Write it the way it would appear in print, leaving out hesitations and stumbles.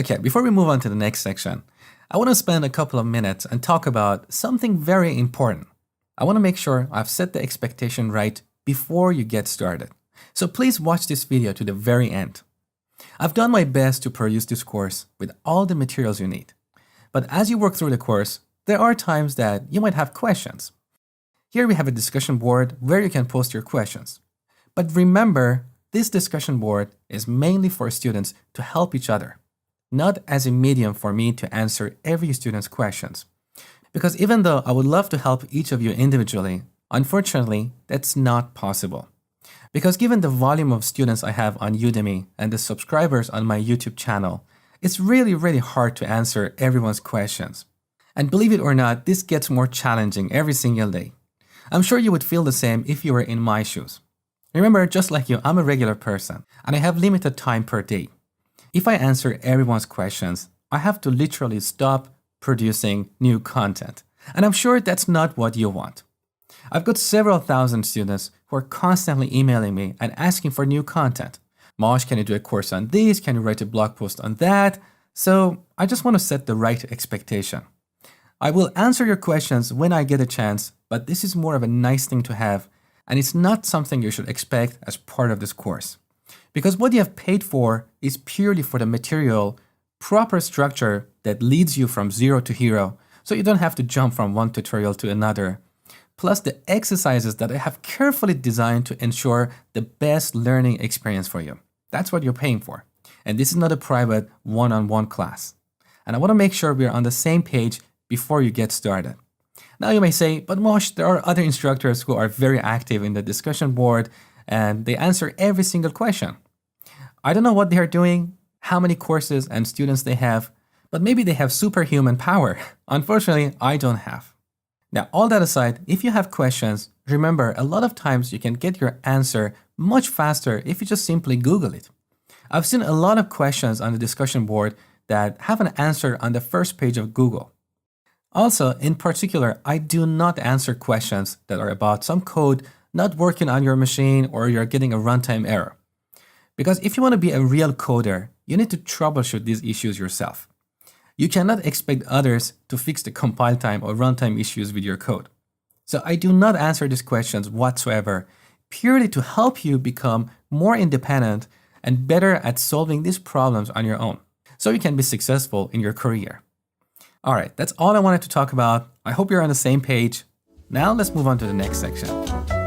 Okay, before we move on to the next section, I want to spend a couple of minutes and talk about something very important. I want to make sure I've set the expectation right before you get started. So please watch this video to the very end. I've done my best to produce this course with all the materials you need. But as you work through the course, there are times that you might have questions. Here we have a discussion board where you can post your questions. But remember, this discussion board is mainly for students to help each other, not as a medium for me to answer every student's questions. Because even though I would love to help each of you individually, unfortunately, that's not possible. Because given the volume of students I have on Udemy and the subscribers on my YouTube channel, it's really hard to answer everyone's questions. And believe it or not, this gets more challenging every single day. I'm sure you would feel the same if you were in my shoes. Remember, just like you, I'm a regular person, and I have limited time per day. If I answer everyone's questions, I have to literally stop producing new content. And I'm sure that's not what you want. I've got several thousand students who are constantly emailing me and asking for new content. Mosh, can you do a course on this? Can you write a blog post on that? So I just want to set the right expectation. I will answer your questions when I get a chance, but this is more of a nice thing to have, and it's not something you should expect as part of this course. Because what you have paid for is purely for the material, proper structure that leads you from zero to hero, so you don't have to jump from one tutorial to another. Plus the exercises that I have carefully designed to ensure the best learning experience for you. That's what you're paying for. And this is not a private one-on-one class. And I want to make sure we're on the same page before you get started. Now you may say, but Mosh, there are other instructors who are very active in the discussion board and they answer every single question. I don't know what they are doing, how many courses and students they have, but maybe they have superhuman power. Unfortunately, I don't have. Now, all that aside, if you have questions, remember a lot of times you can get your answer much faster if you just simply Google it. I've seen a lot of questions on the discussion board that have an answer on the first page of Google. Also, in particular, I do not answer questions that are about some code not working on your machine or you're getting a runtime error. Because if you want to be a real coder, you need to troubleshoot these issues yourself. You cannot expect others to fix the compile time or runtime issues with your code. So I do not answer these questions whatsoever, purely to help you become more independent and better at solving these problems on your own, so you can be successful in your career. All right, that's all I wanted to talk about. I hope you're on the same page. Now let's move on to the next section.